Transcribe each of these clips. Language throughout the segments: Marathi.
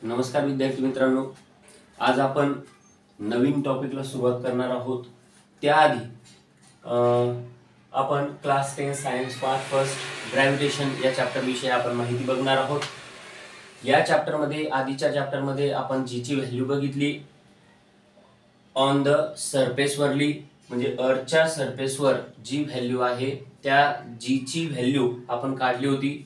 नमस्कार विद्यार्थी मित्रांनो, आज आपण नवीन टॉपिकला सुरुवात करणार आहोत. त्याआधी आपण class 10 science part first gravitation या चॅप्टर विषयी आपण माहिती बघणार आहोत. या चॅप्टरमध्ये आधीच्या चॅप्टरमध्ये आपण जी ची व्हॅल्यू बघितली ऑन द सरफेसवरली, म्हणजे अर्थच्या सरफेसवर जी व्हॅल्यू आहे त्या जी ची व्हॅल्यू आपण काढली होती.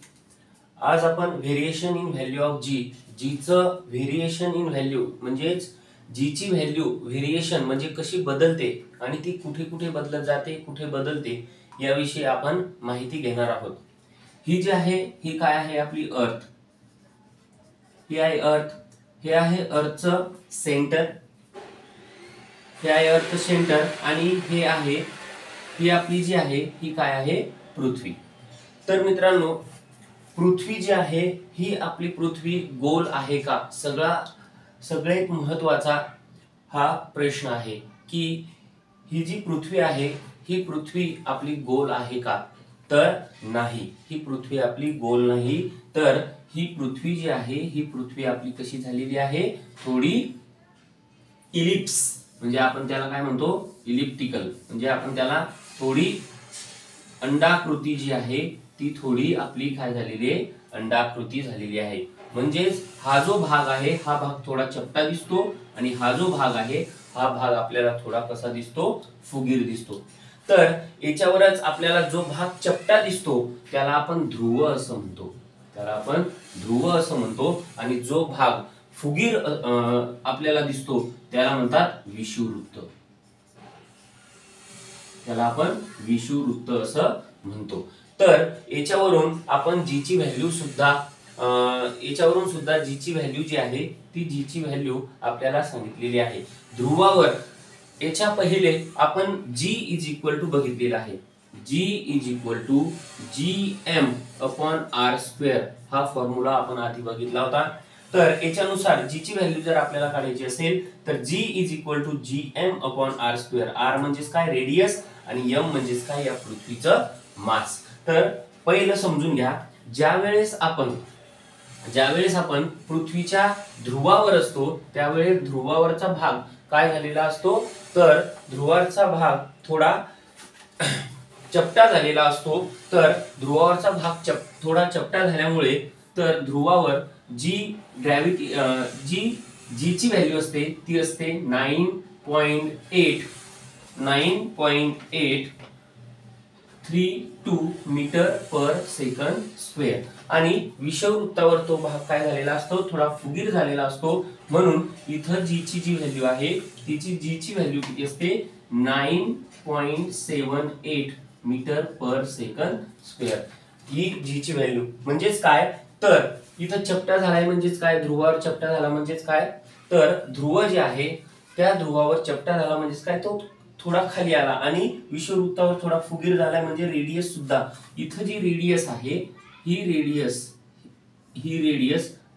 आज आपण व्हेरिएशन इन व्हॅल्यू ऑफ जी, जीचं व्हेरिएशन इन व्हॅल्यू म्हणजेच जीची व्हॅल्यू व्हेरिएशन म्हणजे कशी बदलते आणि ती कुठे कुठे बदलत जाते, कुठे बदलते याविषयी आपण माहिती घेणार आहोत. ही जी आहे ही काय आहे, आपली अर्थ. ही आहे अर्थ, हे आहे अर्थचं सेंटर, हे आहे अर्थ सेंटर आणि हे आहे, ही आपली जी आहे ही काय आहे, पृथ्वी. तर मित्रांनो, पृथ्वी जी आहे ही आपली पृथ्वी गोल आहे का, सगळ्यात महत्वाचा हा प्रश्न आहे की ही जी पृथ्वी आहे ही पृथ्वी आपली गोल आहे का. तर नाही, ही पृथ्वी आपली गोल नाही. तर ही पृथ्वी जी आहे ही पृथ्वी आपली कशी झालेली आहे, थोडी इलिप्स, म्हणजे आपण त्याला काय म्हणतो, इलिप्टिकल, म्हणजे आपण त्याला थोडी अंडाकृती जी आहे ती थोडी आपली काय झालेली आहे, अंडाकृती झालेली आहे. म्हणजेच हा जो भाग आहे हा भाग थोडा चपटा दिसतो आणि हा जो भाग आहे हा भाग आपल्याला थोडा कसा दिसतो, फुगीर दिसतो. तर याच्यावरच आपल्याला जो भाग चपटा दिसतो त्याला आपण ध्रुव असं म्हणतो, त्याला आपण ध्रुव असं म्हणतो. आणि जो भाग फुगीर आपल्याला दिसतो त्याला म्हणतात विषुववृत्त, त्याला आपण विषुववृत्त असं म्हणतो. तर याच्यावरून आपण जी ची व्हॅल्यू सुद्धा याच्यावरून सुद्धा जी ची व्हॅल्यू जी आहे ती जी ची व्हॅल्यू आपल्याला सांगितलेली आहे. ध्रुवावर याच्या पहिले आपण जी इज इक्वल टू बघितलेला आहे. G is equal to GM upon R² हा फॉर्म्युला आपण आधी बघितला होता. तर याच्यानुसार जी ची व्हॅल्यू जर आपल्याला काढायची असेल तर G is equal to GM upon R². R म्हणजेच काय, रेडियस, आणि M म्हणजेच काय, या पृथ्वीचं मास. तर पहिलं समजून घ्या, ज्यावेळेस आपण पृथ्वीच्या ध्रुवावर असतो त्यावेळेस ध्रुवावरचा भाग काय झालेला असतो, तर ध्रुवावरचा भाग थोडा चपटा झालेला असतो. तर ध्रुवावरचा भाग थोडा चपटा झाल्यामुळे तर ध्रुवावर जी ग्रॅव्हिटी जी ची व्हॅल्यू असते ती असते 9.832 मीटर पर सेकंड स्क्वेअर. आणि विषुववृत्तावर तो भाग काय झालेला असतो, थोडा फुगीर झालेला असतो. म्हणून इथं जी ची व्हॅल्यू आहे तिची जी ची व्हॅल्यू किती असते, 9.78 मीटर पर सेकंड स्क्वेअर. ही जी ची व्हॅल्यू म्हणजेच काय, तर इथं चपटा झालाय म्हणजेच काय, ध्रुवावर चपटा झाला म्हणजेच काय, तर ध्रुव जे आहे त्या ध्रुवावर चपटा झाला म्हणजेच काय, तो थोडा खाली आला. आणि विषुववृत्तावर थोडा फुगीर झालाय म्हणजे रेडियस सुद्धा, इथं जी रेडियस आहे ही रेडियस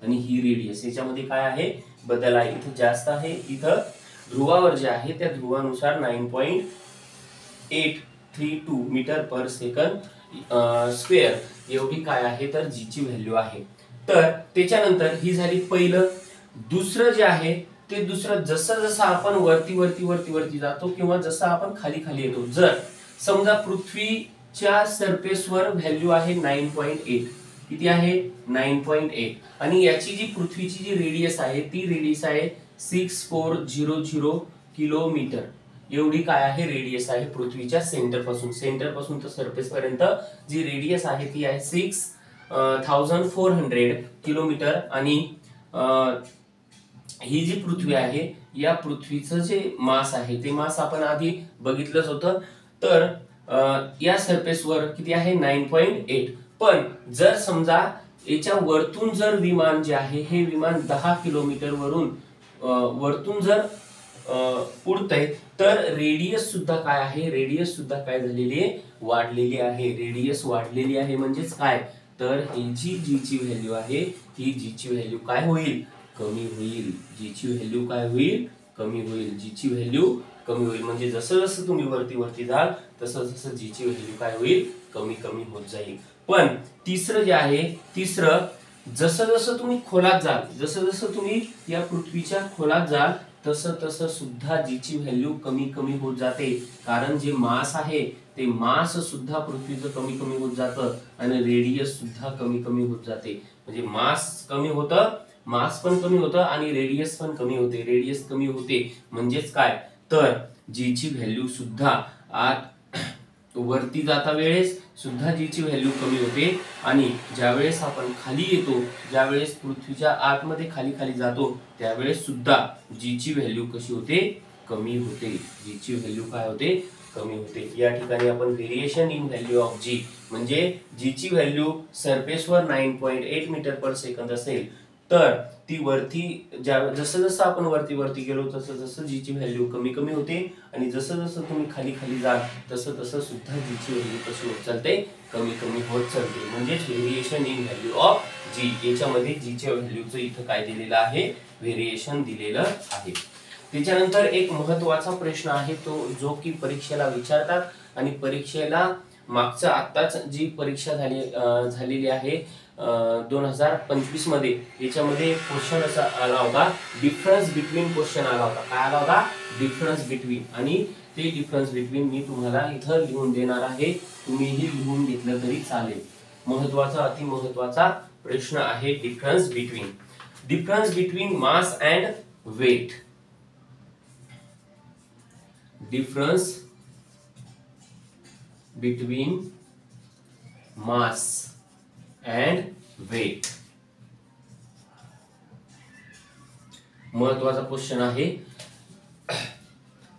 आणि ही रेडियस याच्यामध्ये काय आहे, बदल आहे. इथं जास्त आहे, इथं ध्रुवावर जे आहे त्या ध्रुवानुसार 9.832 मीटर पर सेकंड स्क्वेअर एवढी काय आहे, तर जी ची व्हॅल्यू आहे. तर त्याच्यानंतर ही झाली पहिलं. दुसरं जे आहे ते दुसरं, जसं जसं आपण वरती जातो किंवा जसं आपण खाली येतो, जर समजा पृथ्वीच्या सरफेसवर व्हॅल्यू आहे 9.8, किती आहे, 9.8, आणि याची जी पृथ्वीची जी रेडियस आहे ती रेडियस आहे 6400 किलोमीटर एवढी काय आहे, रेडियस आहे पृथ्वीच्या सेंटर पासून तर सरफेस पर्यंत जी रेडियस आहे ती आहे 6400 किलोमीटर. आणि ही जी पृथ्वी आहे या पृथ्वीचं जे मास आहे ते मास आपण आधी बघितलंच होतं. तर या सरफेसवर किती आहे, 9.8. पण जर समजा याच्या वरतून जर विमान जे आहे हे विमान 10 किलोमीटर वरतून जर उडतंय तर रेडियस सुद्धा काय आहे, रेडियस सुद्धा काय झालेली आहे, वाढलेली आहे. रेडियस वाढलेली आहे म्हणजेच काय, तर ही जी ची व्हॅल्यू आहे ही जी ची व्हॅल्यू काय होईल, कमी होईल. जी ची व्हॅल्यू काय होईल, कमी होईल. जी ची व्हॅल्यू कमी होईल म्हणजे जसं जसं तुम्ही वरती जाल तसं जसं जी ची व्हॅल्यू काय होईल, कमी होत जाईल. पण तिसरं जे आहे, तिसरं जसं जसं तुम्ही खोलात जाल, जसं जसं तुम्ही या पृथ्वीच्या खोलात जाल, तसं तसं सुद्धा जीची व्हॅल्यू कमी कमी होत जाते. कारण जे मास आहे ते मास सुद्धा पृथ्वीचं कमी कमी होत जातं आणि रेडियस सुद्धा कमी कमी होत जाते. म्हणजे मास कमी होतं, मास पण कमी होतं आणि रेडियस पण कमी होते. रेडियस कमी होते म्हणजेच काय, तर जीची व्हॅल्यू सुद्धा आत वरती जाता वेळेस सुद्धा जीची व्हॅल्यू कमी होते आणि ज्यावेळेस आपण खाली येतो, ज्यावेळेस पृथ्वीच्या आतमध्ये खाली खाली जातो, त्यावेळेस सुद्धा जीची व्हॅल्यू कशी होते, कमी होते. जीची व्हॅल्यू काय होते, कमी होते. या ठिकाणी आपण व्हेरिएशन इन व्हॅल्यू ऑफ जी म्हणजे जीची व्हॅल्यू सरफेसवर 9.8 मीटर पर सेकंद असेल, तर ती वरती जसं जसं आपण वरती वरती गेलो तसं जसं जीची व्हॅल्यू कमी कमी होते आणि जसं जसं तुम्ही खाली खाली जाल तसं तसं सुद्धा जीची व्हॅल्यू कशी होत चालते, कमी कमी होत चालते. म्हणजेच व्हेरिएशन इन व्हॅल्यू ऑफ जी. याच्यामध्ये जीच्या व्हॅल्यूचं इथं काय दिलेलं आहे, व्हेरिएशन दिलेलं आहे. त्याच्यानंतर एक महत्वाचा प्रश्न आहे तो जो की परीक्षेला विचारतात आणि परीक्षेला मागचं आत्ताच जी परीक्षा झालेली आहे 2025 मध्ये, याच्यामध्ये क्वेश्चन असा आला होता, डिफरन्स बिटवीन क्वेश्चन आला होता. काय आला होता, डिफरन्स बिटवीन. आणि ते डिफरन्स बिटवीन मी तुम्हाला इथं लिहून देणार आहे, तुम्हीही लिहून घेतलं तरी चालेल. महत्वाचा, अति महत्वाचा प्रश्न आहे difference between. Difference between mass and weight. Difference between mass and weight. महत्वाचा क्वेश्चन आहे.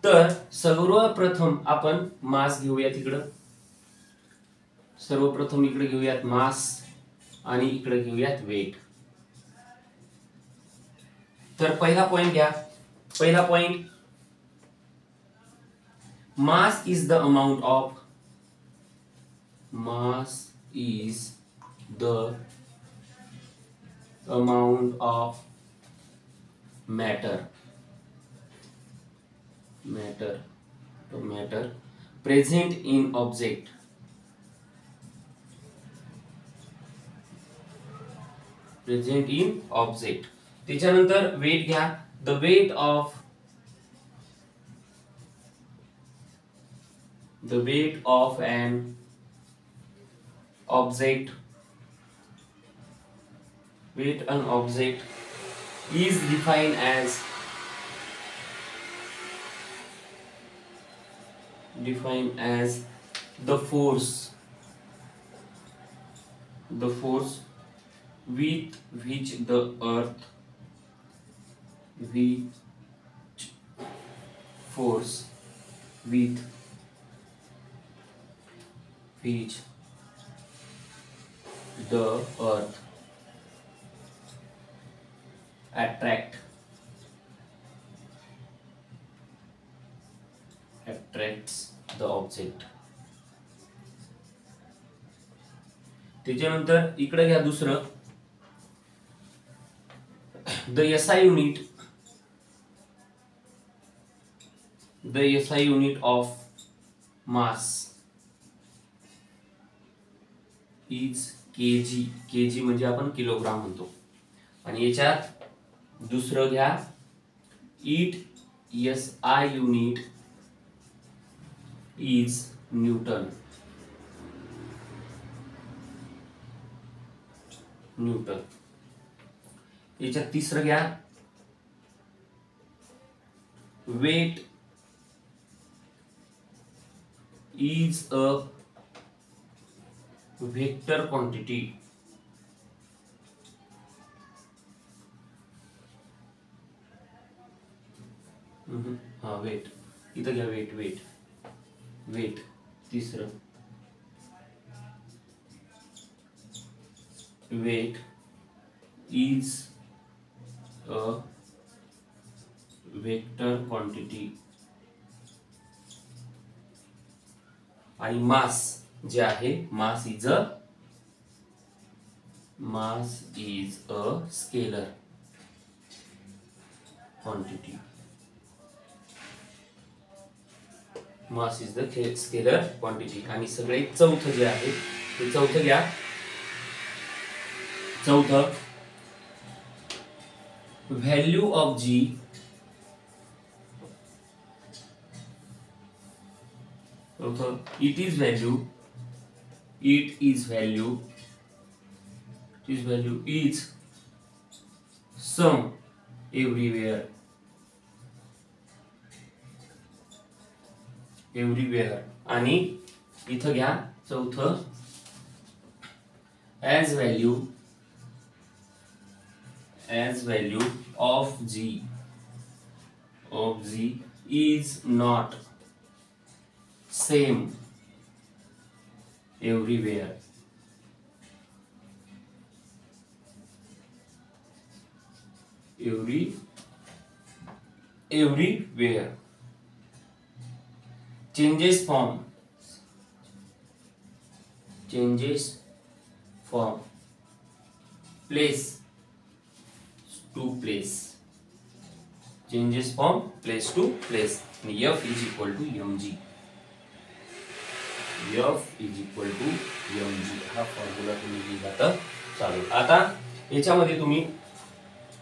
तर सर्वप्रथम आपण मास घेऊया तिकडं. सर्वप्रथम इकडे घेऊयात मास आणि इकडे घेऊयात वेट. तर पहिला पॉइंट घ्या. पहिला point, mass is the amount of, mass is the amount of matter present in object. त्याच्यानंतर वेट घ्या. the weight of an object is defined as the force with which the earth attracts the object. त्याच्यानंतर इकडे घ्या दुसरं, the SI unit of mass is kg म्हणजे आपण किलोग्राम म्हणतो. आणि याच्यात दुसरं घ्या, it SI unit is Newton. याच्यात तिसरं घ्या, weight is a vector quantity. हा वेट, इथं घ्या वेट. तिसरं, weight is a vector quantity. आणि मास जे आहे, mass is a scalar quantity. Mass is the scalar quantity. आणि सगळे चौथं जे आहे ते चौथं घ्या, चौथं, value of g it is value is same everywhere आणि इथं घ्या चौथं, as value of g is not same everywhere. everywhere. Changes from place to place. Changes from place to place. F is equal to mg. हा फॉर्म्युला तुम्ही लिहिला तर चालेल. आता याच्यामध्ये तुम्ही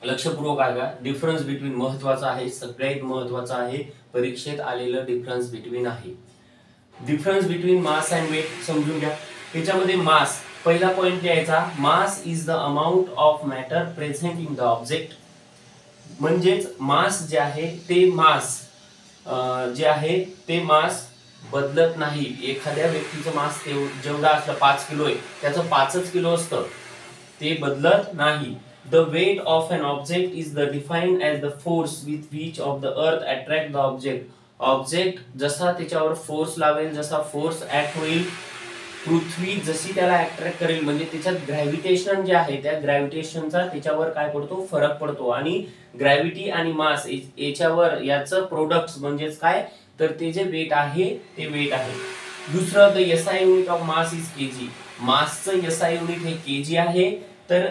लक्षपूर्वक ऐका. डिफरन्स बिटवीन महत्वाचा आहे, सगळ्यात महत्वाचा आहे, परीक्षेत आलेलं डिफरन्स बिटवीन आहे. Difference between mass and weight समजून घ्या. याच्यामध्ये मास, पहिला पॉइंट लिहायचा, mass is the amount of matter present in the object. म्हणजेच मास जे आहे ते मास बदलत नाही. एखाद्या व्यक्तीचं मास जेवढा असलं 5 किलो आहे, त्याचं 5च किलो असतं, ते बदलत नाही. The weight of an object is defined as the force with which of the earth attract the object. Object जसा त्याच्यावर फोर्स लावेल, जसा फोर्स ऍक्ट होईल, पृथ्वी जशी त्याला अट्रॅक्ट करेल, म्हणजे त्याच्यात ग्रॅव्हिटेशन जे आहे त्या ग्रॅव्हिटेशनचा त्याच्यावर काय पडतो, फरक पडतो. आणि ग्रॅव्हिटी आणि मास याच्यावर याचं प्रोडक्ट म्हणजेच काय, तर ते जे वेट आहे ते वेट आहे. दुसरं, the SI unit of mass is KG. मासचं एसआय युनिट हे केजी आहे, तर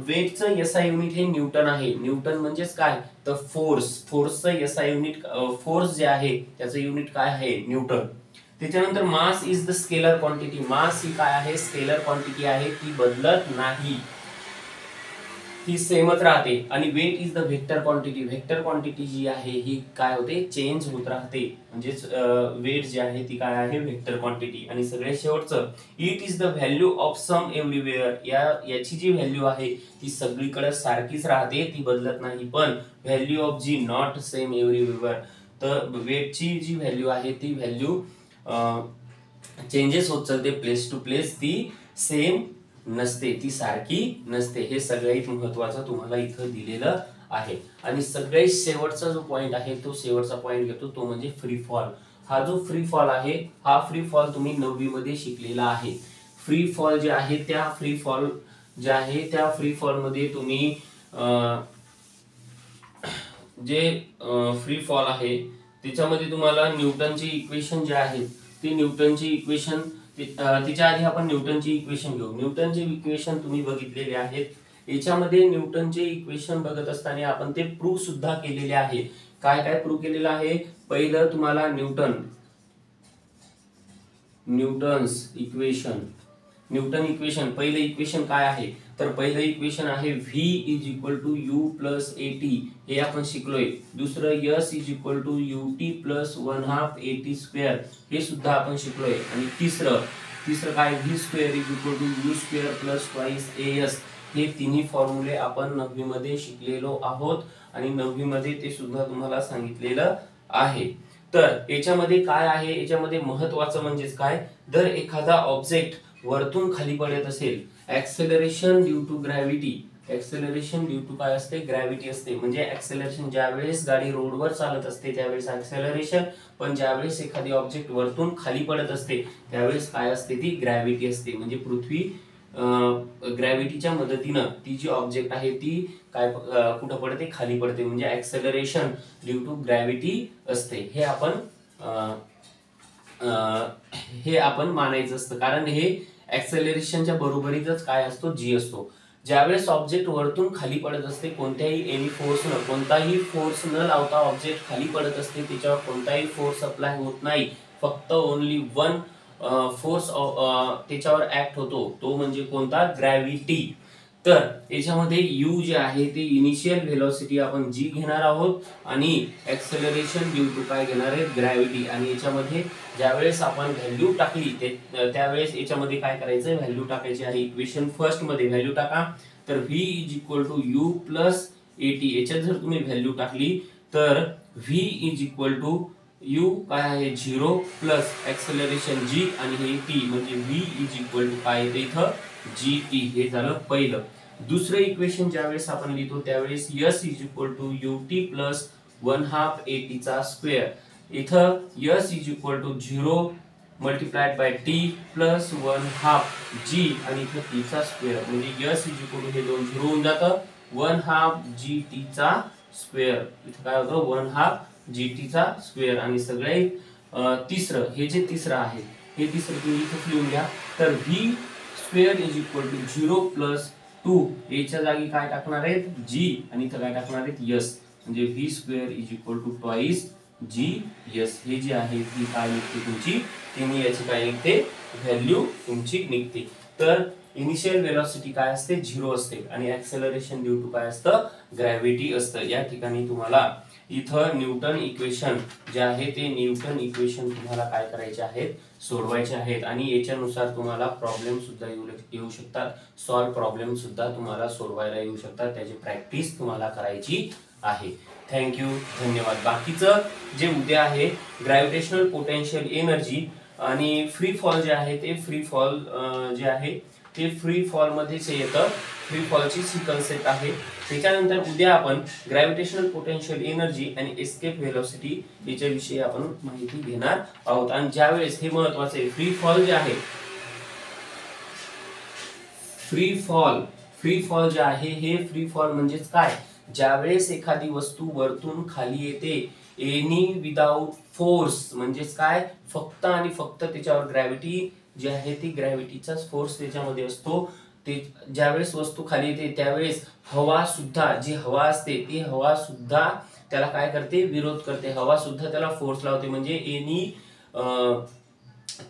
वेटचं एसआय युनिट हे न्यूटन आहे. न्यूटन म्हणजेच काय, तर फोर्सचं एसआय युनिट, फोर्स जे आहे त्याचं युनिट काय आहे, न्यूटन. त्याच्यानंतर mass is the scalar quantity. Mass ही काय आहे, स्केलर क्वांटिटी आहे, ती बदलत नाही, ती सेमच राहते. आणि weight is the vector quantity. Vector quantity जी आहे ही काय होते, चेंज होत राहते. म्हणजेच वेट जी आहे ती काय आहे, व्हेक्टर क्वांटिटी. आणि सगळ्यात शेवटचं, it is the value of same everywhere. याची जी व्हॅल्यू आहे ती सगळीकडे सारखीच राहते, ती बदलत नाही. पण value of g not same everywhere. तर वेटची जी व्हॅल्यू आहे ती व्हॅल्यू चेंजेस होत चालते प्लेस टू प्लेस, ती सेम नसते, ती सारखी नसते. हे सगळ्यात महत्वाचं तुम्हाला इथं दिलेलं आहे. आणि सगळ्यात शेवटचा जो पॉइंट आहे, तो शेवटचा पॉइंट घेतो, तो म्हणजे फ्री फॉल. हा जो फ्री फॉल आहे, हा फ्री फॉल तुम्ही 9वी मध्ये शिकलेला आहे. फ्री फॉल जे आहे त्या फ्री फॉल मध्ये तुम्ही जे फ्री फॉल आहे त्याच्यामध्ये तुम्हाला न्यूटनची इक्वेशन जे आहे ती न्यूटनची इक्वेशन, तिच्या आधी आपण न्यूटनची इक्वेशन घेऊ. न्यूटनचे इक्वेशन तुम्ही बघितलेले आहेत. याच्यामध्ये न्यूटनचे इक्वेशन बघत असताना आपण ते प्रूव्ह सुद्धा केलेले आहे. काय काय प्रूव्ह केलेलं आहे, पहिलं तुम्हाला न्यूटन इक्वेशन पहिलं इक्वेशन काय आहे, तर पहिलं इक्वेशन आहे v is equal to u plus a t, हे आपण शिकलोय. दुसरं s is equal to ut plus 1/2 at square, हे सुद्धा आपण शिकलोय. आणि तिसरं काय, v square is equal to u square plus twice as. हे तिन्ही फॉर्म्युले आपण 9वी मध्ये शिकलेलो आहोत आणि 9वी मध्ये ते सुद्धा तुम्हाला सांगितलेलं आहे. तर याच्यामध्ये काय आहे, याच्यामध्ये महत्वाचं म्हणजेच काय, जर एखादा ऑब्जेक्ट वरतून खाली पडत असेल, acceleration due to gravity, acceleration due to काय असते, ग्रॅव्हिटी असते. म्हणजे ऍक्सेलरेशन ज्यावेळेस गाडी रोडवर चालत असते त्यावेळेस ऍक्सेलरेशन, पण ज्यावेळेस एखादी ऑब्जेक्ट वरतून खाली पडत असते त्यावेळेस काय असते, ती ग्रॅव्हिटी असते. म्हणजे पृथ्वी ग्रॅव्हिटीच्या मदतीनं ती जी ऑब्जेक्ट आहे ती काय कुठं पडते, खाली पडते. म्हणजे ऍक्सेलरेशन ड्यू टू ग्रॅव्हिटी असते. हे आपण मानायचं असतं, कारण हे ऍक्सेलरेशनच्या बरोबरीतच काय असतो, जी असतो. ज्यावेळेस ऑब्जेक्ट वरतून खाली पडत असते, कोणताही फोर्स न लावता ऑब्जेक्ट खाली पडत असते, त्याच्यावर कोणताही फोर्स अप्लाय होत नाही, फक्त ओनली वन फोर्स त्याच्यावर ऍक्ट होतो, तो म्हणजे कोणता, ग्रॅव्हिटी. तर याच्यामध्ये u जे आहे ते इनिशियल व्हेलॉसिटी आपण g घेणार आहोत आणि ऍक्सेलरेशन ड्यू टू काय घेणार आहे, ग्रॅव्हिटी. आणि याच्यामध्ये ज्यावेळेस आपण व्हॅल्यू टाकली त्यावेळेस याच्यामध्ये काय करायचं, व्हॅल्यू टाकायची आहे. इक्वेशन फर्स्ट मध्ये व्हॅल्यू टाका. तर v = u + at. याच्यात जर तुम्ही व्हॅल्यू टाकली तर v = u काय आहे 0 प्लस ऍक्सेलरेशन g आणि हे t म्हणजे v = काय येते इथं gt. हे झालं पहिलं. दुसरं इक्वेशन ज्यावेळेस आपण लिहितो त्यावेळेस s = ut + 1/2 at चा स्क्वेअर. इथं s = 0 multiplied by t plus 1/2 g आणि इथं t चा स्क्वेअर म्हणजे s = हे दोन 0 होऊन जातं 1/2 gt चा स्क्वेअर. इथं काय होतं 1/2 gt चा स्क्वेअर. आणि सगळे तिसरं हे जे तिसरं आहे हे तिसरं तुम्ही इथं लिहून घ्या. तर v स्क्वेअर = 0 + 2 याच्या जागी काय टाकणार आहेत g आणि इथं काय टाकणार आहेत s म्हणजे v square = twice g s. हे जे आहे ही काय निघते तुमची तिन्ही याची काय निघते व्हॅल्यू तुमची निघते. तर इनिशियल व्हेलॉसिटी काय असते 0 असते आणि ऍक्सेलरेशन ड्यू टू काय असतं ग्रॅव्हिटी असतं. या ठिकाणी तुम्हाला इथं न्यूटन इक्वेशन जे आहे ते न्यूटन इक्वेशन तुम्हाला काय करायचे आहेत सोडवायचे आहेत. आणि याच्यानुसार तुम्हाला प्रॉब्लेम सुद्धा येऊ शकतात, सॉल्व प्रॉब्लेम सुद्धा तुम्हाला सोडवायला येऊ शकतात. त्याची प्रॅक्टिस तुम्हाला करायची आहे. थँक्यू, धन्यवाद. बाकीचं जे उद्या आहे ग्रॅव्हिटेशनल पोटेन्शियल एनर्जी आणि फ्री फॉल जे आहे ते फ्री फॉल जे आहे ते फ्री फॉल मध्येच येतं. फ्री फॉलची ही कन्सेप्ट आहे. त्याच्यानंतर उद्या आपण ग्रॅव्हिटेशनल पोटेन्शियल एनर्जी आणि एस्केप व्हेलॉसिटी याच्याविषयी आपण माहिती घेणार आहोत. आणि ज्यावेळेस हे महत्वाचं आहे फ्री फॉल जे आहे फ्री फॉल जे आहे हे फ्री फॉल म्हणजेच काय, ज्यावेळेस एखादी वस्तू वरतून खाली येते एनी विदाउट फोर्स म्हणजेच काय फक्त आणि फक्त त्याच्यावर ग्रॅव्हिटी जी आहे ती ग्रॅव्हिटीचाच फोर्स त्याच्यामध्ये असतो. ते ज्यावेळेस वस्तू खाली येते त्यावेळेस हवा सुद्धा जी हवा असते ती हवा सुद्धा त्याला काय करते विरोध करते. हवा सुद्धा त्याला फोर्स लावते. म्हणजे एनी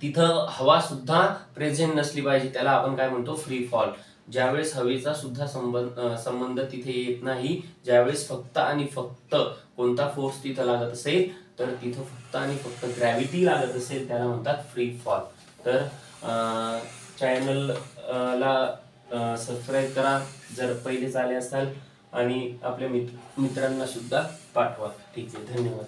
तिथं हवा सुद्धा प्रेझेंट नसली पाहिजे त्याला आपण काय म्हणतो फ्री फॉल. ज्यावेळेस हवेचा सुद्धा संबंध तिथे येत नाही, ज्यावेळेस फक्त आणि फक्त कोणता फोर्स तिथं लागत असेल तर तिथं फक्त आणि फक्त ग्रॅव्हिटी लागत असेल त्याला म्हणतात फ्री फॉल. तर चॅनलला सबस्क्राईब करा जर पहिलेच आले असाल आणि आपल्या मित्रांना सुद्धा पाठवा. ठीक आहे, धन्यवाद.